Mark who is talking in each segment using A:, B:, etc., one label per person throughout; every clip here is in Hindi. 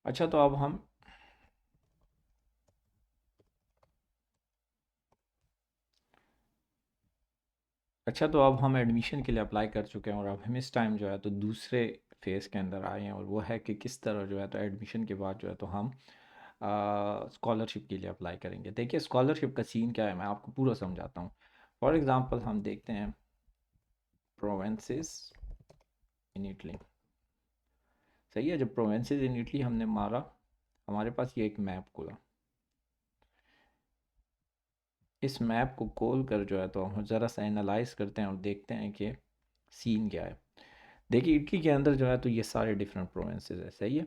A: अच्छा तो अब हम अच्छा तो अब हम एडमिशन के लिए अप्लाई कर चुके हैं और अब हम इस टाइम जो है तो दूसरे फेज़ के अंदर आए हैं और वो है कि किस तरह जो है तो एडमिशन के बाद जो है तो हम स्कॉलरशिप के लिए अप्लाई करेंगे। देखिए स्कॉलरशिप का सीन क्या है, मैं आपको पूरा समझाता हूँ। फॉर एग्ज़ाम्पल हम देखते हैं प्रोवेंसेस इन इटली। सही है, जब प्रोवेंसेस इन इटली हमने मारा, हमारे पास ये एक मैप खुला। इस मैप को खोल कर जो है तो हम ज़रा सा एनालाइज करते हैं और देखते हैं कि सीन क्या है। देखिए इटली के अंदर जो है तो ये सारे डिफरेंट प्रोविंसेस है, सही है।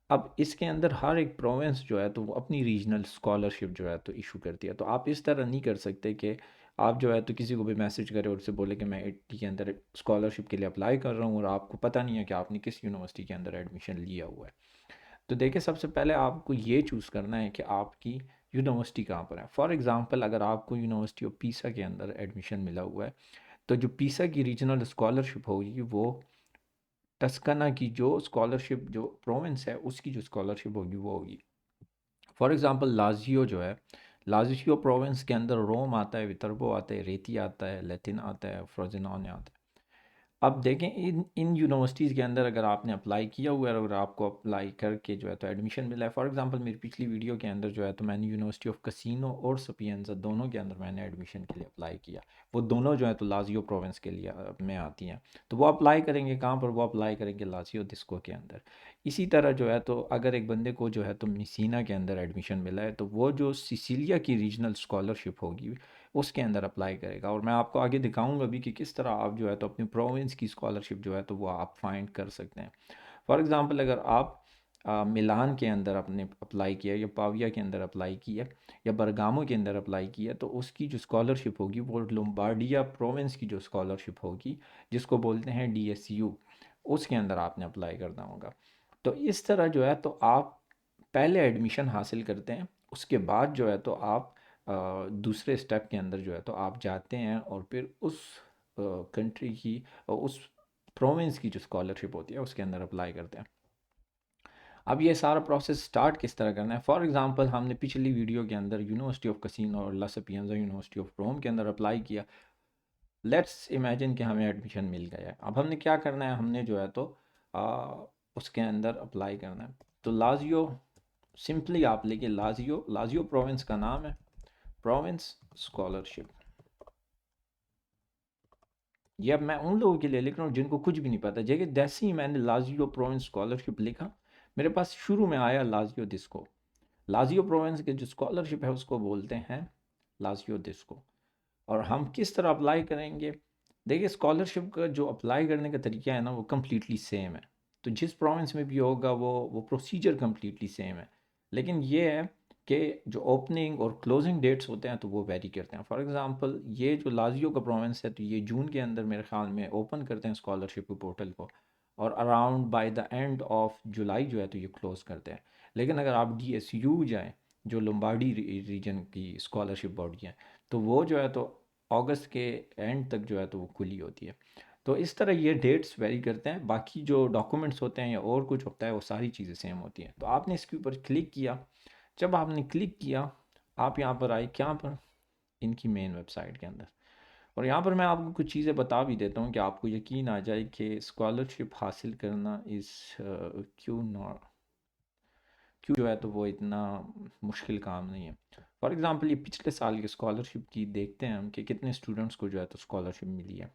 A: अब इसके अंदर हर एक प्रोविंस जो है तो वो अपनी रीजनल स्कॉलरशिप जो है तो इशू करती है। तो आप इस तरह नहीं कर सकते कि आप जो है तो किसी को भी मैसेज करें और उससे बोले कि मैं इटली के अंदर स्कॉलरशिप के लिए अप्लाई कर रहा हूँ और आपको पता नहीं है कि आपने किस यूनिवर्सिटी के अंदर एडमिशन लिया हुआ है। तो देखिए सबसे पहले आपको ये चूज़ करना है कि आपकी यूनिवर्सिटी कहाँ पर है। फॉर एग्ज़ाम्पल अगर आपको यूनिवर्सिटी ऑफ पीसा के अंदर एडमिशन मिला हुआ है तो जो पीसा की रीजनल स्कॉलरशिप होगी वो टस्कना की जो स्कॉलरशिप जो प्रोविंस है उसकी जो स्कॉलरशिप होगी वो होगी। फॉर एग्ज़ाम्पल लाजियो जो है, लाजियो प्रोविंस के अंदर रोम आता है, वितर्बो आता है, रेती आता है, लेटिन आता है, फ्रोजिनोने आता है। अब देखें इन इन यूनिवर्सिटीज़ के अंदर अगर आपने अप्लाई किया हुआ है और आपको अप्लाई करके जो है तो एडमिशन मिला है। फॉर एग्जांपल मेरी पिछली वीडियो के अंदर जो है तो मैंने यूनिवर्सिटी ऑफ कसिनो और सपिएंजा दोनों के अंदर मैंने एडमिशन के लिए अप्लाई किया। वो दोनों जो है तो लाजियो प्रोविंस के लिए में आती हैं। तो वो अप्लाई करेंगे कहाँ पर, वो अप्लाई करेंगे लाजियो डिस्को के अंदर। इसी तरह जो है तो अगर एक बंदे को जो है तो मिसीना के अंदर एडमिशन मिला है तो वो जो सिसिलिया की रीजनल स्कॉलरशिप होगी उसके अंदर अप्लाई करेगा। और मैं आपको आगे दिखाऊंगा भी कि किस तरह आप जो है तो अपनी प्रोविंस की स्कॉलरशिप जो है तो वो आप फाइंड कर सकते हैं। फॉर एग्ज़ाम्पल अगर आप मिलान के अंदर आपने अप्लाई किया या पाविया के अंदर अप्लाई किया या बरगामो के अंदर अप्लाई किया तो उसकी जो स्कॉलरशिप होगी वो लोम्बार्डिया प्रोविंस की जो स्कॉलरशिप होगी जिसको बोलते हैं डीएसयू, उसके अंदर आपने अप्लाई करना होगा। तो इस तरह जो है तो आप पहले एडमिशन हासिल करते हैं, उसके बाद जो है तो आप दूसरे स्टेप के अंदर जो है तो आप जाते हैं और फिर उस कंट्री की उस प्रोविंस की जो स्कॉलरशिप होती है उसके अंदर अप्लाई करते हैं। अब ये सारा प्रोसेस स्टार्ट किस तरह करना है, फॉर एग्जांपल हमने पिछली वीडियो के अंदर यूनिवर्सिटी ऑफ कसिनो और ला सपिएंजा यूनिवर्सिटी ऑफ रोम के अंदर अप्लाई किया। लेट्स इमेजिन कि हमें एडमिशन मिल गया है। अब हमने क्या करना है, हमने जो है तो आ, उसके अंदर अप्लाई करना है। तो लाजियो, सिंपली आप लेके लाजियो, लाजियो प्रोविंस का नाम है, प्रोविंस स्कॉलरशिप। ये अब मैं उन लोगों के लिए लिख रहा हूँ जिनको कुछ भी नहीं पता। जैसे जैसे ही मैंने लाजियो प्रोविंस स्कॉलरशिप लिखा, मेरे पास शुरू में आया लाजियो डिस्को। लाजियो प्रोविंस के जो स्कॉलरशिप है उसको बोलते हैं लाजियो डिस्को। और हम किस तरह अप्लाई करेंगे, देखिए स्कॉलरशिप का जो अप्लाई करने का तरीका है ना वो कम्प्लीटली सेम है। तो जिस प्रोविंस में भी होगा वो प्रोसीजर कम्प्लीटली सेम है। लेकिन ये है कि जो ओपनिंग और क्लोजिंग डेट्स होते हैं तो वो वेरी करते हैं। फॉर एग्जांपल ये जो लाजियो का प्रोविंस है तो ये जून के अंदर मेरे ख्याल में ओपन करते हैं स्कॉलरशिप के पोर्टल को और around by the end of July जो है तो ये क्लोज़ करते हैं। लेकिन अगर आप DSU जाएँ, जो लोम्बार्डी रीजन की स्कॉलरशिप बॉडी है, तो वो जो है तो अगस्त के एंड तक जो है तो वो खुली होती है। तो इस तरह ये डेट्स वेरी करते हैं। बाकी जो डॉक्यूमेंट्स होते हैं या और कुछ होता है वो सारी चीज़ें सेम होती हैं। तो आपने इसके ऊपर क्लिक किया, जब आपने क्लिक किया आप यहाँ पर आए, क्या पर, इनकी मेन वेबसाइट के अंदर। और यहाँ पर मैं आपको कुछ चीज़ें बता भी देता हूँ कि आपको यकीन आ जाए कि स्कॉलरशिप हासिल करना इस क्यों नॉट, क्यों जो है तो वो इतना मुश्किल काम नहीं है। फॉर एग्ज़ाम्पल ये पिछले साल की स्कॉलरशिप की देखते हैं हम कि कितने स्टूडेंट्स को जो है तो स्कॉलरशिप मिली है।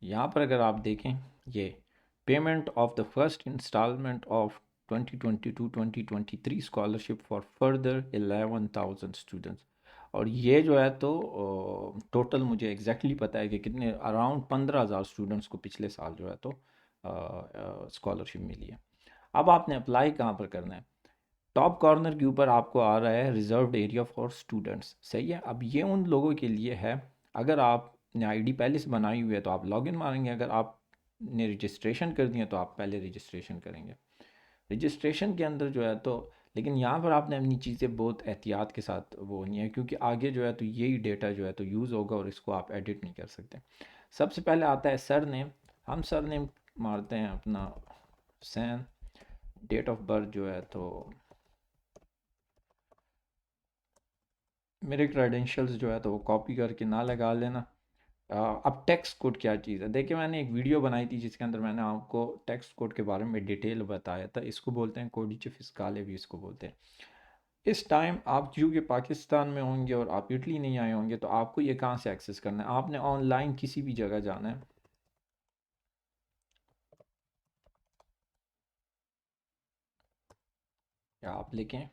A: यहाँ पर अगर आप देखें, ये payment of the first instalment of 2022-2023 scholarship for further 11,000 students. और ये जो है तो टोटल मुझे एग्जैक्टली पता है कि कितने, अराउंड 15,000 स्टूडेंट्स को पिछले साल जो है तो स्कॉलरशिप मिली है। अब आपने अप्लाई कहाँ पर करना है, टॉप कॉर्नर के ऊपर आपको आ रहा है रिजर्व्ड एरिया फॉर स्टूडेंट्स, सही है। अब ये उन लोगों के लिए है, अगर आपने आईडी पहले से बनाई हुई है तो आप लॉगिन मारेंगे, अगर आपने रजिस्ट्रेशन कर दिया तो आप पहले रजिस्ट्रेशन करेंगे। रजिस्ट्रेशन के अंदर जो है तो, लेकिन यहाँ पर आपने अपनी चीज़ें बहुत एहतियात के साथ वो नहीं है क्योंकि आगे जो है तो यही डेटा जो है तो यूज़ होगा और इसको आप एडिट नहीं कर सकते। सबसे पहले आता है सर नेम। हम सर नेम मारते हैं अपना हुसैन, डेट ऑफ बर्थ जो है तो मेरे क्रेडेंशियल्स जो है तो वो कॉपी करके ना लगा लेना। अब टेक्स्ट कोड क्या चीज़ है, देखिए मैंने एक वीडियो बनाई थी जिसके अंदर मैंने आपको टेक्स्ट कोड के बारे में डिटेल बताया था। इसको बोलते हैं कोडिce फिस्काले भी इसको बोलते हैं। इस टाइम आप क्योंकि पाकिस्तान में होंगे और आप इटली नहीं आए होंगे तो आपको ये कहाँ से एक्सेस करना है, आपने ऑनलाइन किसी भी जगह जाना है। या आप लिखें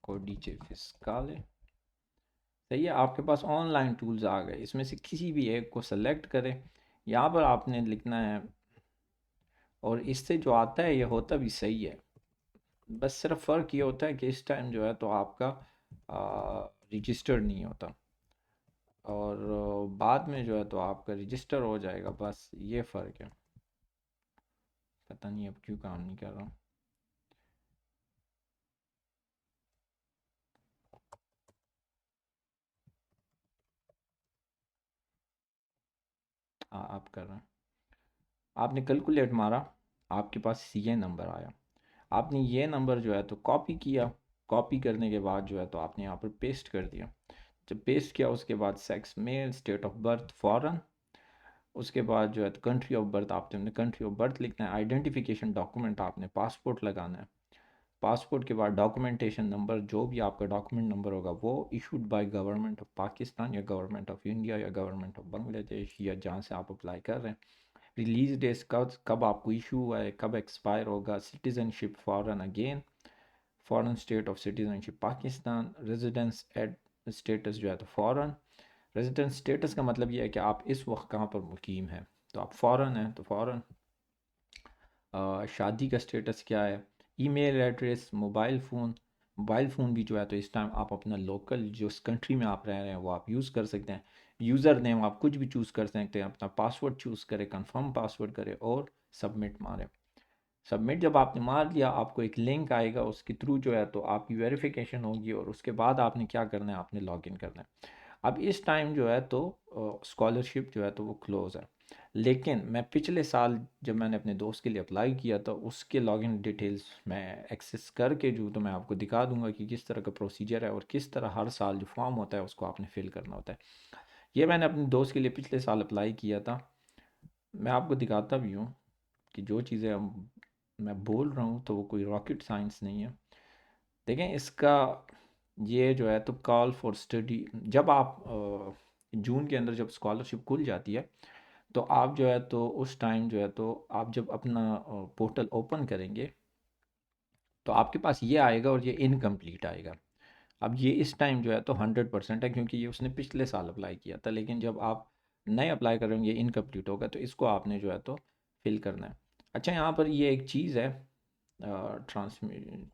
A: कोडिce फिस्काले, सही है, आपके पास ऑनलाइन टूल्स आ गए, इसमें से किसी भी एक को सेलेक्ट करें। यहाँ पर आपने लिखना है, और इससे जो आता है ये होता भी सही है, बस सिर्फ फ़र्क ये होता है कि इस टाइम जो है तो आपका रजिस्टर नहीं होता, और बाद में जो है तो आपका रजिस्टर हो जाएगा, बस ये फ़र्क है। पता नहीं अब क्यों काम नहीं कर रहा। हाँ आप कर रहे हैं, आपने कैलकुलेट मारा, आपके पास ये नंबर आया, आपने ये नंबर जो है तो कॉपी किया, कॉपी करने के बाद जो है तो आपने यहाँ पर पेस्ट कर दिया। जब पेस्ट किया उसके बाद sex mail, state of birth foreign, उसके बाद जो है तो कंट्री ऑफ बर्थ आपने कंट्री ऑफ बर्थ लिखना है, आइडेंटिफिकेशन डॉक्यूमेंट आपने पासपोर्ट लगाना है, पासपोर्ट के बाद डॉक्यूमेंटेशन नंबर जो भी आपका डॉक्यूमेंट नंबर होगा वो issued by government of Pakistan या गवर्नमेंट ऑफ इंडिया या गवर्नमेंट ऑफ बांग्लादेश या जहाँ से आप अप्लाई कर रहे हैं। रिलीज डेट कब कब आपको इशू हुआ है, कब एक्सपायर होगा, citizenship foreign again, foreign state of citizenship Pakistan, residence and status जो है तो फॉरेन, रेजिडेंस स्टेटस का मतलब ये है कि आप इस वक्त कहाँ पर मुकीम हैं, तो आप फ़ॉरेन हैं तो फ़ॉरेन। शादी का स्टेटस क्या है, email address, mobile phone, mobile phone भी जो है तो इस टाइम आप अपना लोकल जो इस कंट्री में आप रह रहे हैं वो आप यूज़ कर सकते हैं। यूज़र नेम आप कुछ भी चूज़ कर सकते हैं, अपना पासवर्ड चूज़ करें, कंफर्म पासवर्ड करें और सबमिट मारें। सबमिट जब आपने मार लिया आपको एक लिंक आएगा, उसके थ्रू जो है तो आपकी वेरिफिकेशन होगी और उसके बाद आपने क्या करना है, आपने लॉगिन करना है। अब इस टाइम जो है तो स्कॉलरशिप जो है तो वो क्लोज़ है, लेकिन मैं पिछले साल जब मैंने अपने दोस्त के लिए अप्लाई किया था उसके लॉगिन डिटेल्स मैं एक्सेस करके जो तो मैं आपको दिखा दूंगा कि किस तरह का प्रोसीजर है और किस तरह हर साल जो फॉर्म होता है उसको आपने फिल करना होता है। ये मैंने अपने दोस्त के लिए पिछले साल अप्लाई किया था, मैं आपको दिखाता भी हूँ कि जो चीज़ें मैं बोल रहा हूँ तो वो कोई रॉकेट साइंस नहीं है। देखें इसका, ये जो है तो कॉल फॉर स्टडी, जब आप जून के अंदर जब स्कॉलरशिप खुल जाती है तो आप जो है तो उस टाइम जो है तो आप जब अपना पोर्टल ओपन करेंगे तो आपके पास ये आएगा और ये इनकम्प्लीट आएगा। अब ये इस टाइम जो है तो 100% है क्योंकि ये उसने पिछले साल अप्लाई किया था, लेकिन जब आप नए अप्लाई करेंगे ये इनकम्प्लीट होगा तो इसको आपने जो है तो फिल करना है। अच्छा यहाँ पर ये एक चीज़ है, ट्रांसमिट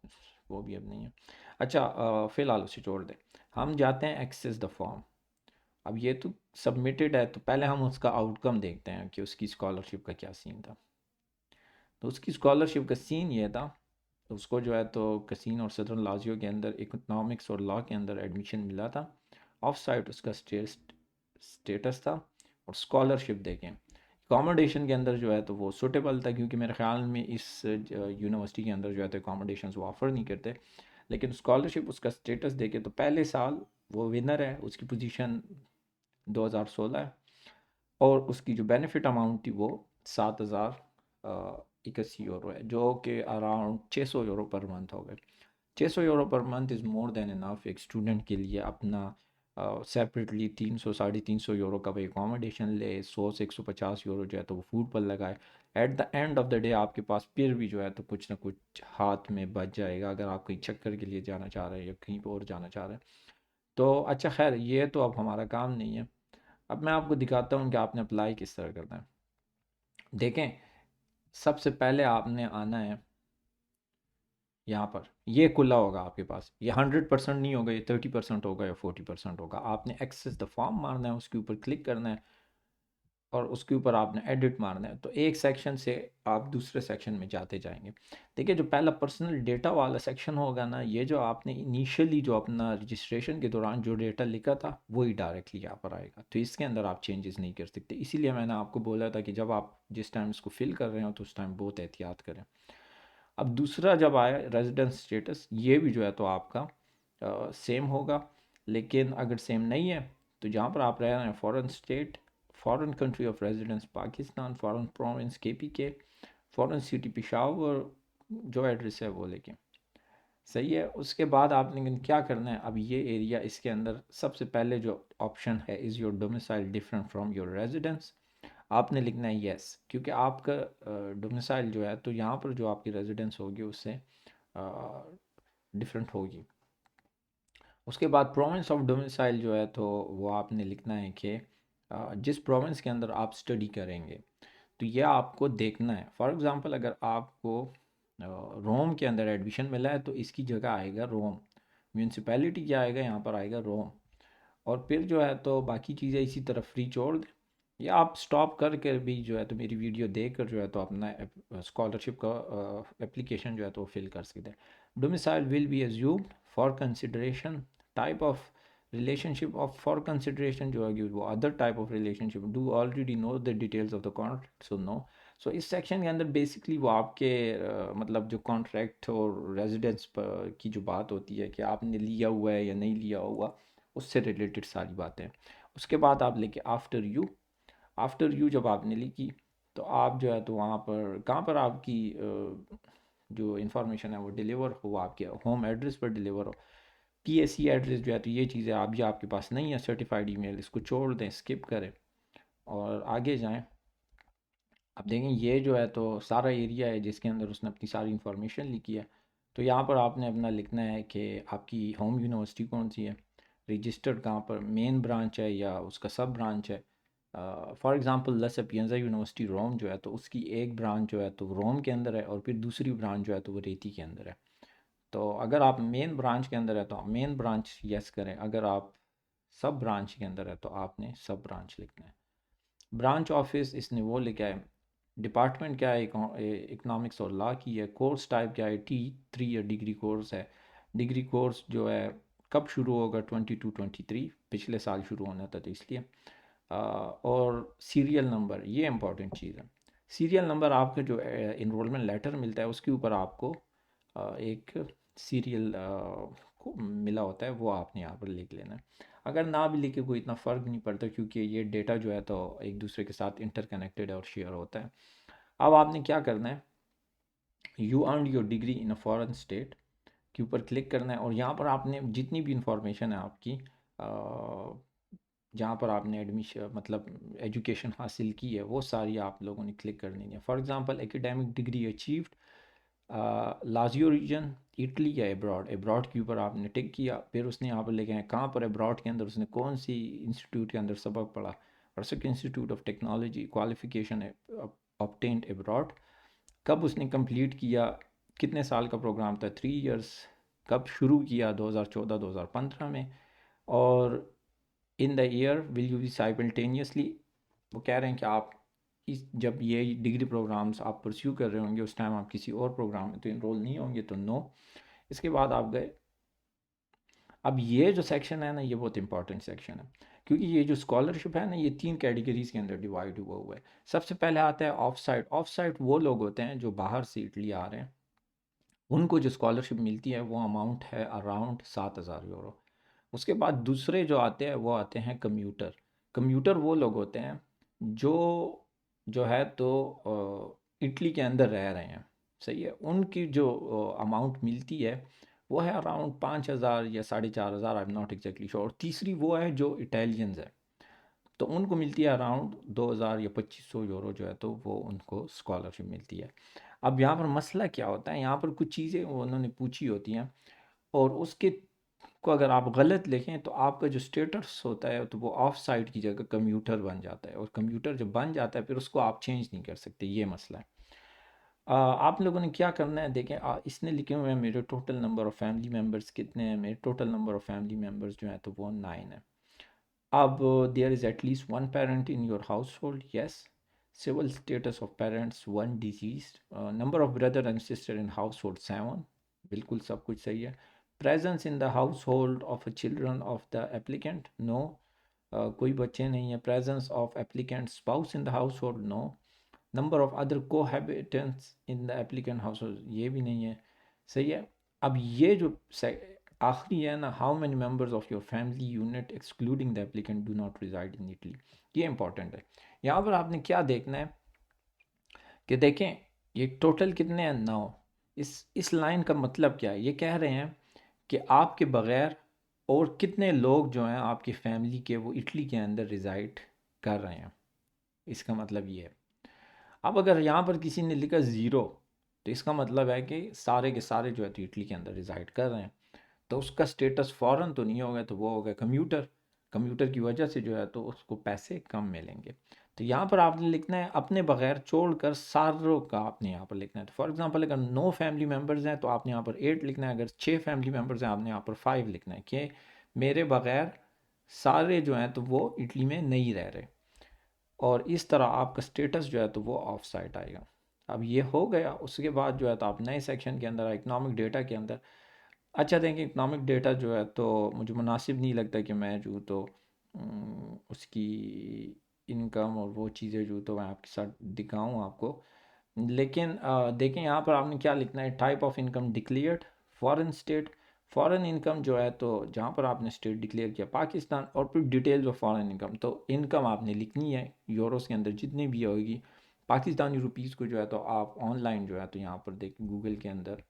A: वो भी अब नहीं है। अच्छा फ़िलहाल उसे छोड़ दें, हम जाते हैं एक्सेस द फॉर्म। अब ये तो सबमिटेड है तो पहले हम उसका आउटकम देखते हैं कि उसकी स्कॉलरशिप का क्या सीन था। तो उसकी स्कॉलरशिप का सीन ये था, तो उसको जो है तो कसीन और सदरन लाजियो के अंदर इकोनॉमिक्स और लॉ के अंदर एडमिशन मिला था। ऑफ साइट उसका स्टेटस था, और स्कॉलरशिप देखें अकोमोडेशन के अंदर जो है तो वो सूटेबल था क्योंकि मेरे ख़्याल में इस यूनिवर्सिटी के अंदर जो है तो अकोमोडेशन वो ऑफ़र नहीं करते। लेकिन स्कॉलरशिप उसका स्टेटस देखे तो पहले साल वो विनर है, उसकी पोजीशन 2016 है, और उसकी जो बेनिफिट अमाउंट थी वो 7,081 यूरो है, जो कि अराउंड 600 यूरो पर मंथ हो गए। 600 euro per month is more than enough एक स्टूडेंट के लिए अपना सेपरेटली 300 साढ़े 300 यूरो का भाई अकोमोडेशन ले, 100 से 150 यूरो जो है तो वो फूड पर लगाए। At the end of the day आपके पास फिर भी जो है तो कुछ ना कुछ हाथ में बच जाएगा अगर आप कहीं चक्कर के लिए जाना चाह रहे हैं या कहीं पर और जाना चाह रहे हैं। तो अच्छा खैर ये तो अब हमारा काम नहीं है। अब मैं आपको दिखाता हूँ कि आपने अप्लाई किस तरह करना है। देखें सबसे पहले आपने आना है यहाँ पर, ये खुला होगा आपके पास, ये 100% नहीं होगा, ये 30% होगा या 40% होगा। आपने एक्सेस द फॉर्म मारना है, उसके ऊपर क्लिक करना है, और उसके ऊपर आपने एडिट मारना है, तो एक सेक्शन से आप दूसरे सेक्शन में जाते जाएंगे। देखिए जो पहला पर्सनल डेटा वाला सेक्शन होगा ना, ये जो आपने इनिशियली जो अपना रजिस्ट्रेशन के दौरान जो डेटा लिखा था वही डायरेक्टली यहाँ पर आएगा, तो इसके अंदर आप चेंजेस नहीं कर सकते। इसीलिए मैंने आपको बोला था कि जब आप जिस टाइम इसको फिल कर रहे हो तो उस टाइम बहुत एहतियात करें। अब दूसरा जब आया रेजिडेंस स्टेटस, ये भी जो है तो आपका सेम होगा, लेकिन अगर सेम नहीं है तो जहाँ पर आप रह रहे हैं foreign state, foreign country of residence Pakistan, foreign province KPK, foreign city Peshawar, जो एड्रेस है वो लेके सही है। उसके बाद आपने लेकिन क्या करना है, अब ये एरिया इसके अंदर सबसे पहले जो ऑप्शन है, is your domicile different from your residence, आपने लिखना है येस, क्योंकि आपका डोमिसाइल जो है तो यहाँ पर जो आपकी रेजिडेंस होगी उससे डिफरेंट होगी। उसके बाद प्रोविंस ऑफ डोमिसाइल जो है तो वो आपने लिखना है कि जिस प्रोविंस के अंदर आप स्टडी करेंगे तो ये आपको देखना है। फॉर एग्ज़ाम्पल अगर आपको रोम के अंदर एडमिशन मिला है तो इसकी जगह आएगा रोम, म्यूनसिपैलिटी क्या आएगा यहाँ पर आएगा रोम, और फिर जो है तो बाकी चीज़ें इसी तरह फ्री छोड़ दें, या आप स्टॉप करके भी जो है तो मेरी वीडियो देख कर जो है तो अपना स्कॉलरशिप का एप्लीकेशन जो है तो वो फिल कर सकते हैं। Domicile will be assumed for consideration, type of relationship of for consideration जो है वो other type of relationship, do already know the details of the contract, so no. So इस सेक्शन के अंदर बेसिकली वो आपके मतलब जो कॉन्ट्रैक्ट और रेजिडेंस की जो बात होती है कि आपने लिया हुआ है या नहीं लिया हुआ, उससे रिलेटेड सारी बातें। उसके बाद आप लेके आफ्टर यू, आफ्टर यू जब आपने लिखी तो आप जो है तो वहाँ पर कहाँ पर आपकी जो इंफॉर्मेशन है वो डिलीवर हो, आपके होम एड्रेस पर डिलीवर हो। PAC एड्रेस जो है तो ये चीज़ें आप जो आपके पास नहीं है सर्टिफाइड ईमेल, इसको छोड़ दें, स्किप करें और आगे जाएं। अब देखें ये जो है तो सारा एरिया है जिसके अंदर उसने अपनी सारी इंफॉर्मेशन लिखी है। तो यहाँ पर आपने अपना लिखना है कि आपकी होम यूनिवर्सिटी कौन सी है, रजिस्टर्ड कहाँ पर, मेन ब्रांच है या उसका सब ब्रांच है। फॉर एग्ज़ाम्पल ला सपिएंज़ा यूनिवर्सिटी रोम जो है तो उसकी एक ब्रांच जो है तो रोम के अंदर है और फिर दूसरी ब्रांच जो है तो वो रेती के अंदर है। तो अगर आप मेन ब्रांच के अंदर है तो मेन ब्रांच यस करें, अगर आप सब ब्रांच के अंदर है तो आपने सब ब्रांच लिखना है। ब्रांच ऑफिस इसने वो लिखा है, डिपार्टमेंट क्या है, इकोनॉमिक्स और लॉ की है, कोर्स टाइप क्या है, T3 या डिग्री कोर्स है। डिग्री कोर्स जो है कब शुरू होगा, 22-23 पिछले साल शुरू होना था तो इसलिए और सीरियल नंबर, ये इंपॉर्टेंट चीज़ है। सीरियल नंबर आपका जो इनरोलमेंट लेटर मिलता है उसके ऊपर आपको एक सीरियल मिला होता है, वो आपने यहाँ पर लिख लेना है। अगर ना भी लिखे कोई इतना फ़र्क नहीं पड़ता, क्योंकि ये डेटा जो है तो एक दूसरे के साथ इंटरकनेक्टेड है और शेयर होता है। अब आपने क्या करना है, you earn your degree in a foreign state के ऊपर क्लिक करना है, और यहाँ पर आपने जितनी भी इंफॉर्मेशन है आपकी जहाँ पर आपने एडमिशन मतलब एजुकेशन हासिल की है वो सारी आप लोगों ने क्लिक करनी है। For example academic degree achieved Lazio region, Italy या एब्रॉड, एब्रॉड के ऊपर आपने टिक किया, फिर उसने यहाँ पर लिखे हैं कहाँ पर एब्रॉड के अंदर उसने कौन सी इंस्टीट्यूट के अंदर सबक पढ़ा, रसक institute of technology, qualification obtained abroad, कब उसने कंप्लीट किया, कितने साल का प्रोग्राम था, 3 इयर्स, कब शुरू किया, 2014-2015 में, और in the year will you be simultaneously, वो कह रहे हैं कि आप इस जब ये डिग्री प्रोग्राम्स आप परस्यू कर रहे होंगे उस टाइम आप किसी और प्रोग्राम में तो इनरोल नहीं होंगे, तो नो। इसके बाद आप गए। अब ये जो सेक्शन है ना ये बहुत इंपॉर्टेंट सेक्शन है, क्योंकि ये जो स्कॉलरशिप है ना ये 3 कैटेगरीज के अंदर डिवाइड हुआ हुआ है। सबसे पहले आता है ऑफ साइट, ऑफ साइट वो लोग होते हैं जो बाहर से इटली आ रहे हैं, उनको जो स्कॉलरशिप मिलती है वो अमाउंट है अराउंड 7,000 यूरो। उसके बाद दूसरे जो आते हैं वो आते हैं कम्यूटर। कम्यूटर वो लोग होते हैं जो जो है तो इटली के अंदर रह रहे हैं, सही है, उनकी जो अमाउंट मिलती है वो है अराउंड 5,000 या 4,500, I am not exactly sure. और तीसरी वो है जो इटालियंस है, तो उनको मिलती है अराउंड 2,000 या 2,500 यूरो जो है तो वो उनको स्कॉलरशिप मिलती है। अब यहाँ पर मसला क्या होता है, यहाँ पर कुछ चीज़ें उन्होंने पूछी होती हैं और उसके को अगर आप गलत लिखें तो आपका जो स्टेटस होता है तो वो ऑफ साइट की जगह कम्यूटर बन जाता है, और कम्यूटर जब बन जाता है फिर उसको आप चेंज नहीं कर सकते, ये मसला है। आप लोगों ने क्या करना है, देखें इसने लिखे हुए हैं मेरे total number of family members कितने हैं, मेरे total number of family members जो हैं तो वो 9 है। अब there is at least one parent in your household, yes. Civil status of parents one disease. Number of brother and sister in household 7. बिल्कुल सब कुछ सही है. Presence in the household of children of the applicant, no. कोई बच्चे नहीं है. Presence of applicant spouse in the household, no. Number of other cohabitants in the applicant household, ये भी नहीं है. सही है. अब ये जो आखिरी है ना, how many members of your family unit excluding the applicant do not reside in Italy, ये इंपॉर्टेंट है. यहाँ पर आपने क्या देखना है कि देखें ये टोटल कितने हैं, 9. इस लाइन का मतलब क्या है, ये कह रहे हैं कि आपके बग़ैर और कितने लोग जो हैं आपकी फैमिली के वो इटली के अंदर रिज़ाइड कर रहे हैं. इसका मतलब ये है. अब अगर यहाँ पर किसी ने लिखा ज़ीरो, तो इसका मतलब है कि सारे के सारे जो है तो इटली के अंदर रिज़ाइड कर रहे हैं. तो उसका स्टेटस फ़ौरन तो नहीं होगा, तो वो होगा कम्यूटर. कम्यूटर की वजह से जो है तो उसको पैसे कम मिलेंगे. तो यहाँ पर आपने लिखना है अपने बगैर छोड़कर सारों का आपने यहाँ पर लिखना है. तो फॉर एग्जांपल अगर 9 फैमिली मेम्बर्स हैं तो आपने यहाँ पर 8 लिखना है. अगर 6 फैमिली मेम्बर्स हैं आपने यहाँ पर 5 लिखना है कि मेरे बगैर सारे जो हैं तो वो इटली में नहीं रह रहे. और इस तरह आपका स्टेटस जो है तो वो ऑफ साइट आएगा. अब ये हो गया. उसके बाद जो है तो आप नए सेक्शन के अंदर इकोनॉमिक डेटा के अंदर, अच्छा देखिए इकोनॉमिक डेटा जो है तो मुझे मुनासिब नहीं लगता कि मैं जो तो उसकी इनकम और वो चीज़ें जो तो मैं आपके साथ दिखाऊं आपको. लेकिन देखें यहाँ पर आपने क्या लिखना है, type of income declared, foreign state. Foreign income जो है तो जहाँ पर आपने स्टेट डिक्लेयर किया पाकिस्तान, और फिर डिटेल्स ऑफ फॉरेन इनकम. तो इनकम आपने लिखनी है यूरोस के अंदर जितनी भी होगी. पाकिस्तानी रुपीज़ को जो है तो आप ऑनलाइन जो है तो यहाँ पर देखें गूगल के अंदर,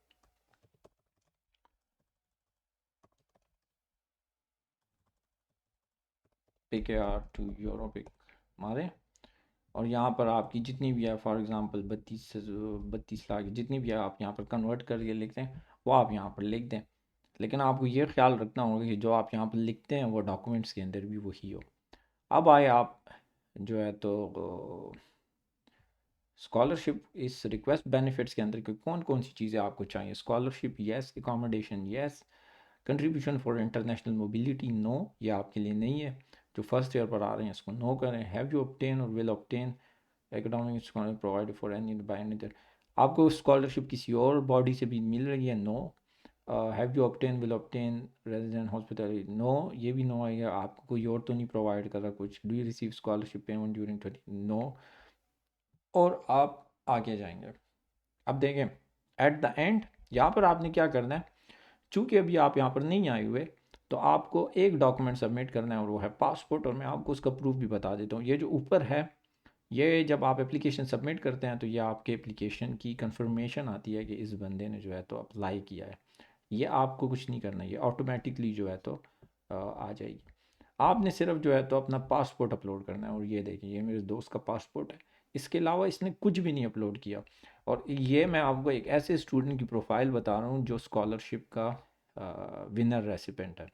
A: pick are two euro pick मारे, और यहाँ पर आपकी जितनी भी है फॉर एग्जांपल 32 लाख जितनी भी है आप यहाँ पर कन्वर्ट करके लिखते हैं वो आप यहाँ पर लिख दें. लेकिन आपको ये ख्याल रखना होगा कि जो आप यहाँ पर लिखते हैं वो डॉक्यूमेंट्स के अंदर भी वही हो. अब आए आप जो है तो स्कॉलरशिप इस रिक्वेस्ट बेनिफिट्स के अंदर कि कौन कौन सी चीज़ें आपको चाहिए. Scholarship yes, accommodation yes, contribution for international mobility no, ये आपके लिए नहीं है. जो फर्स्ट ईयर पर आ रहे हैं इसको नो करें. Have you obtain or will obtain academic scholar provide for any by any, आपको स्कॉलरशिप किसी और बॉडी से भी मिल रही है, no. Have you obtain will obtain resident hospital, no, ये भी नो है. आपको कोई और तो नहीं प्रोवाइड कर रहा कुछ. Do you receive scholarship payment during 20, no. और आप आगे जाएंगे. अब देखें एट द एंड यहाँ पर आपने क्या करना है, चूँकि अभी आप यहाँ पर नहीं आए हुए तो आपको एक डॉक्यूमेंट सबमिट करना है और वो है पासपोर्ट. और मैं आपको उसका प्रूफ भी बता देता हूँ. ये जो ऊपर है ये जब आप एप्लीकेशन सबमिट करते हैं तो ये आपके एप्लीकेशन की कंफर्मेशन आती है कि इस बंदे ने जो है तो अप्लाई किया है. ये आपको कुछ नहीं करना, ये ऑटोमेटिकली जो है तो आ जाएगी. आपने सिर्फ जो है तो अपना पासपोर्ट अपलोड करना है. और ये देखिए ये मेरे दोस्त का पासपोर्ट है, इसके अलावा इसने कुछ भी नहीं अपलोड किया. और ये मैं आपको एक ऐसे स्टूडेंट की प्रोफाइल बता रहा हूँ जो स्कॉलरशिप का विनर रेसिपेंट है.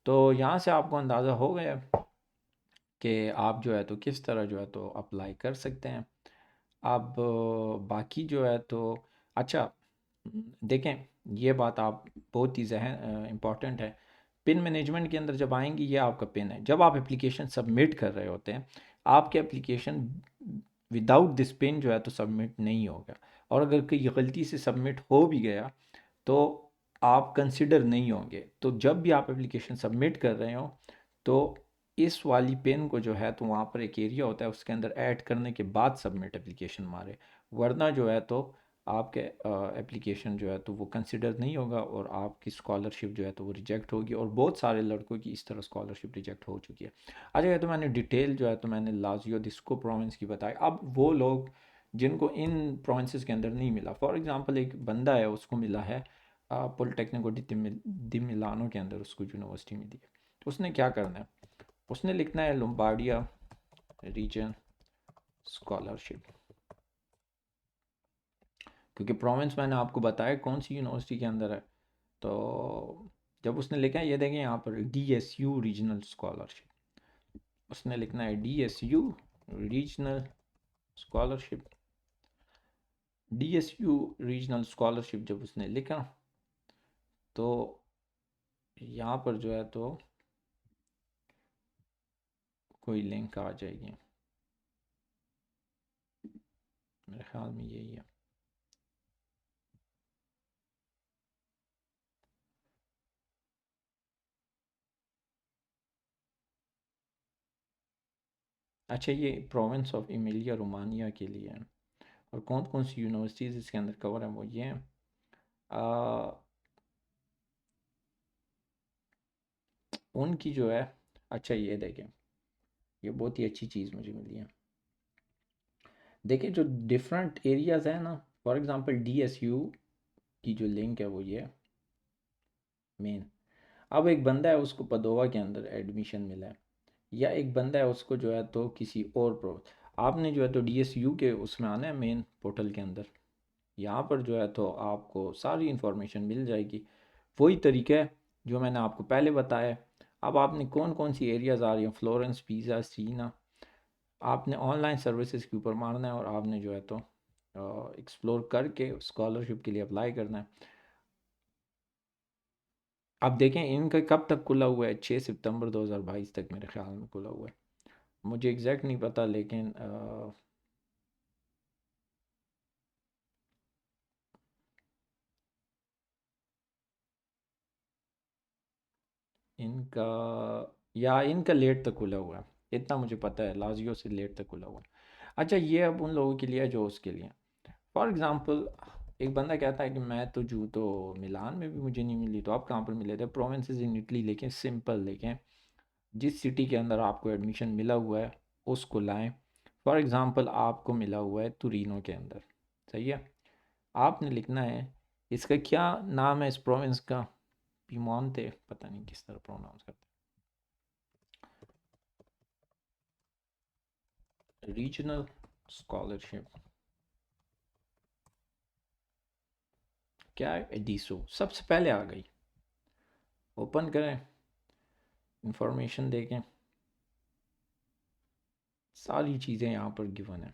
A: तो यहाँ से आपको अंदाज़ा हो गया कि आप जो है तो किस तरह जो है तो अप्लाई कर सकते हैं. अब बाकी जो है तो अच्छा देखें ये बात आप बहुत ही जहन इम्पॉर्टेंट है. पिन मैनेजमेंट के अंदर जब आएंगी ये आपका पिन है. जब आप एप्लीकेशन सबमिट कर रहे होते हैं आपके एप्लीकेशन विदाउट दिस पिन जो है तो सबमिट नहीं होगा. और अगर कोई गलती से सबमिट हो भी गया तो आप कंसिडर नहीं होंगे. तो जब भी आप एप्लीकेशन सबमिट कर रहे हो तो इस वाली पेन को जो है तो वहाँ पर एक एरिया होता है उसके अंदर ऐड करने के बाद सबमिट एप्लीकेशन मारे. वरना जो है तो आपके एप्लीकेशन जो है तो वो कंसिडर नहीं होगा और आपकी स्कॉलरशिप जो है तो वो रिजेक्ट होगी. और बहुत सारे लड़कों की इस तरह स्कॉलरशिप रिजेक्ट हो चुकी है. अच्छा ये तो मैंने डिटेल जो है तो मैंने लाजियो डिस्को प्रोविंस की बताई. अब वो लोग जिनको इन प्रोविंसेस के अंदर नहीं मिला, फॉर एग्जांपल एक बंदा है उसको मिला है पॉलिटेक्निको डी मिलानो के अंदर उसको यूनिवर्सिटी मिली है. तो उसने क्या करना है, उसने लिखना है लोम्बार्डिया रीजन स्कॉलरशिप. क्योंकि प्रोविंस मैंने आपको बताया कौन सी यूनिवर्सिटी के अंदर है. तो जब उसने लिखा है ये देखें यहाँ पर DSU रीजनल स्कॉलरशिप, उसने लिखना है DSU regional scholarship. DSU regional scholarship जब उसने लिखा तो यहाँ पर जो है तो कोई लिंक आ जाएगी, मेरे ख्याल में यही है। अच्छा, ये प्रोविंस ऑफ इमिलिया रोमानिया के लिए है। और कौन कौन सी यूनिवर्सिटीज़ इसके अंदर कवर हैं वो ये हैं। आ, उनकी जो है, अच्छा ये देखें, ये बहुत ही अच्छी चीज़ मुझे मिली है। देखिए जो डिफरेंट एरियाज़ हैं ना, फॉर एग्ज़ाम्पल DSU की जो लिंक है वो ये है मेन। अब एक बंदा है उसको पदोवा के अंदर एडमिशन मिला है, या एक बंदा है उसको जो है तो किसी और प्रो, आपने जो है तो DSU के उसमें आना है मेन पोर्टल के अंदर। यहाँ पर जो है तो आपको सारी इन्फॉर्मेशन मिल जाएगी। वही तरीका है जो मैंने आपको पहले बताया है। अब आपने कौन कौन सी एरियाज़ आ रही हैं, फ्लोरेंस, पिज़ा, सीना, आपने ऑनलाइन सर्विसेज के ऊपर मारना है और आपने जो है तो एक्सप्लोर करके स्कॉलरशिप के लिए अप्लाई करना है। अब देखें इनका कब तक खुला हुआ है, 6 सितंबर 2022 तक मेरे ख्याल में खुला हुआ है। मुझे एग्जैक्ट नहीं पता, लेकिन इनका, या इनका लेट तक खुला हुआ है, इतना मुझे पता है, लाजियो से लेट तक खुला हुआ है। अच्छा, ये अब उन लोगों के लिए है जो उसके लिए, फॉर एग्ज़ाम्पल एक बंदा कहता है कि मैं तो जू तो मिलान में भी मुझे नहीं मिली, तो आप कहाँ पर मिले थे, प्रोविंसेस इन इटली लेकें, सिंपल लेकें, जिस सिटी के अंदर आपको एडमिशन मिला हुआ है उसको लाएं। फॉर एग्ज़ाम्पल आपको मिला हुआ है तुरीनो के अंदर, सही है, आपने लिखना है इसका क्या नाम है इस प्रोविंस का, पीमोंते, पता नहीं किस तरह प्रोनाउंस करते हैं, रीजनल स्कॉलरशिप, क्या है, एडिसो सबसे पहले आ गई। ओपन करें, इंफॉर्मेशन देखें, सारी चीज़ें यहाँ पर गिवन है,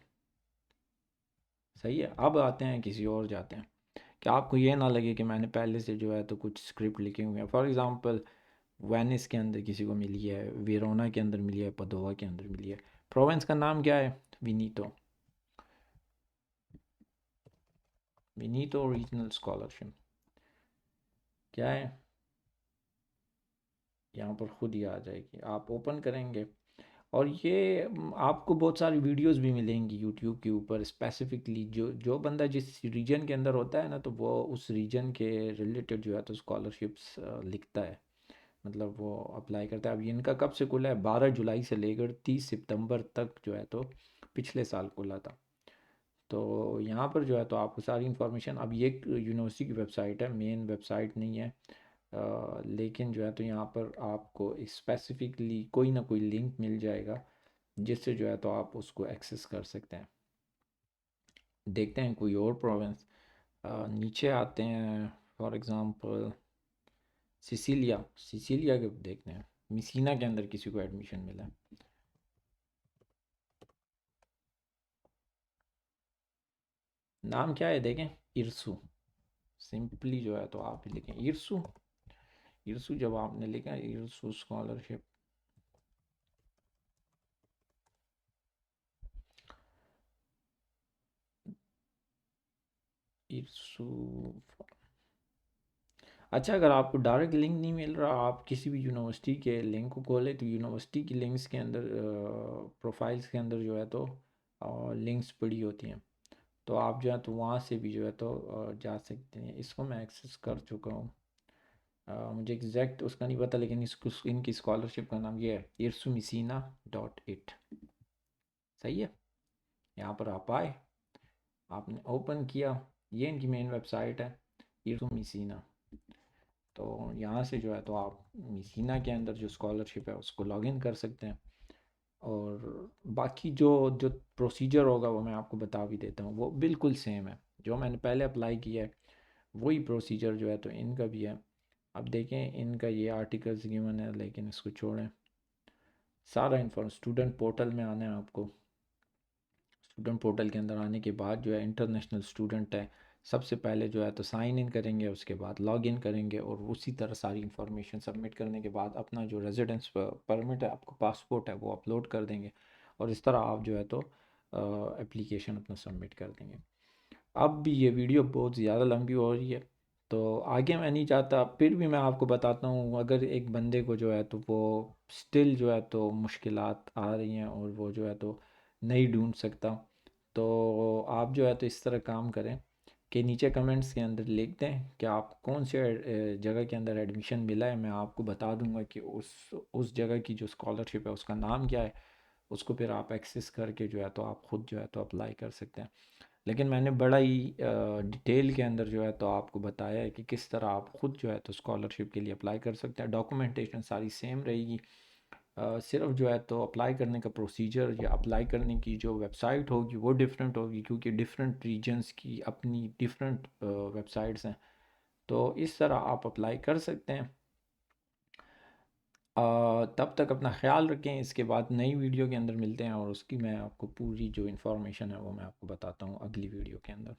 A: सही है। अब आते हैं किसी और जाते हैं, कि आपको ये ना लगे कि मैंने पहले से जो है तो कुछ स्क्रिप्ट लिखे हुए हैं। फॉर एग्ज़ाम्पल वेनिस के अंदर किसी को मिली है, वेरोना के अंदर मिली है, पदोवा के अंदर मिली है, प्रोविंस का नाम क्या है, विनीतो, विनीतो रीजनल स्कॉलरशिप, क्या है, यहाँ पर खुद ही आ जाएगी, आप ओपन करेंगे। और ये आपको बहुत सारी वीडियोस भी मिलेंगी यूट्यूब के ऊपर, स्पेसिफिकली जो जो बंदा जिस रीजन के अंदर होता है ना, तो वो उस रीजन के रिलेटेड जो है तो स्कॉलरशिप्स लिखता है, मतलब वो अप्लाई करता है। अब ये इनका कब से खुला है, 12 जुलाई से लेकर 30 सितंबर तक जो है तो पिछले साल खुला था। तो यहाँ पर जो है तो आपको सारी इन्फॉर्मेशन, अब ये यूनिवर्सिटी की वेबसाइट है, मेन वेबसाइट नहीं है, लेकिन जो है तो यहाँ पर आपको स्पेसिफिकली कोई ना कोई लिंक मिल जाएगा जिससे जो है तो आप उसको एक्सेस कर सकते हैं। देखते हैं कोई और प्रोविंस, नीचे आते हैं, फॉर एग्ज़ाम्पल सिसिलिया, सिसिलिया के देखते हैं, मिसीना के अंदर किसी को एडमिशन मिला है, नाम क्या है देखें, इरसू, सिंपली जो है तो आप ही लिखें इरसू, इरसू जब आपने लिखा इरसू स्कॉलरशिप, इरसू। अच्छा, अगर आपको डायरेक्ट लिंक नहीं मिल रहा, आप किसी भी यूनिवर्सिटी के लिंक को खोलें, तो यूनिवर्सिटी की लिंक्स के अंदर, प्रोफाइल्स के अंदर जो है तो लिंक्स पड़ी होती हैं, तो आप जो है तो वहाँ से भी जो है तो जा सकते हैं। इसको मैं एक्सेस कर चुका हूँ, मुझे एग्जैक्ट उसका नहीं पता, लेकिन इसको, इनकी स्कॉलरशिप का नाम ये है, irsumisina.it, सही है। यहाँ पर आप आए, आपने ओपन किया, ये इनकी मेन वेबसाइट है, irsumisina। तो यहाँ से जो है तो आप मिसीना के अंदर जो स्कॉलरशिप है उसको लॉगिन कर सकते हैं। और बाकी जो जो प्रोसीजर होगा वो मैं आपको बता भी देता हूँ, वो बिल्कुल सेम है जो मैंने पहले अप्लाई किया है, वही प्रोसीजर जो है तो इनका भी है। अब देखें इनका ये आर्टिकल्स गिवन है, लेकिन इसको छोड़ें, सारा इन्फॉर्म स्टूडेंट पोर्टल में आना है आपको। स्टूडेंट पोर्टल के अंदर आने के बाद जो है इंटरनेशनल स्टूडेंट है, सबसे पहले जो है तो साइन इन करेंगे, उसके बाद लॉग इन करेंगे और उसी तरह सारी इन्फॉर्मेशन सबमिट करने के बाद अपना जो रेजिडेंस परमिट है, आपको पासपोर्ट है, वो अपलोड कर देंगे और इस तरह आप जो है तो एप्लीकेशन अपना सबमिट कर देंगे। अब भी ये वीडियो बहुत ज़्यादा लंबी हो रही है तो आगे मैं नहीं चाहता, फिर भी मैं आपको बताता हूँ, अगर एक बंदे को जो है तो वो स्टिल जो है तो मुश्किलात आ रही हैं और वो जो है तो नहीं ढूंढ सकता, तो आप जो है तो इस तरह काम करें कि नीचे कमेंट्स के अंदर लिख दें कि आप कौन से जगह के अंदर एडमिशन मिला है। मैं आपको बता दूंगा कि उस जगह की जो स्कॉलरशिप है उसका नाम क्या है, उसको फिर आप एक्सेस करके जो है तो आप ख़ुद जो है तो अप्लाई कर सकते हैं। लेकिन मैंने बड़ा ही डिटेल के अंदर जो है तो आपको बताया है कि किस तरह आप ख़ुद जो है तो स्कॉलरशिप के लिए अप्लाई कर सकते हैं। डॉक्यूमेंटेशन सारी सेम रहेगी, सिर्फ जो है तो अप्लाई करने का प्रोसीजर या अप्लाई करने की जो वेबसाइट होगी वो डिफरेंट होगी, क्योंकि डिफरेंट रीजन्स की अपनी डिफरेंट वेबसाइट्स हैं। तो इस तरह आप अप्लाई कर सकते हैं। तब तक अपना ख्याल रखें, इसके बाद नई वीडियो के अंदर मिलते हैं और उसकी मैं आपको पूरी जो इन्फॉर्मेशन है वो मैं आपको बताता हूँ अगली वीडियो के अंदर।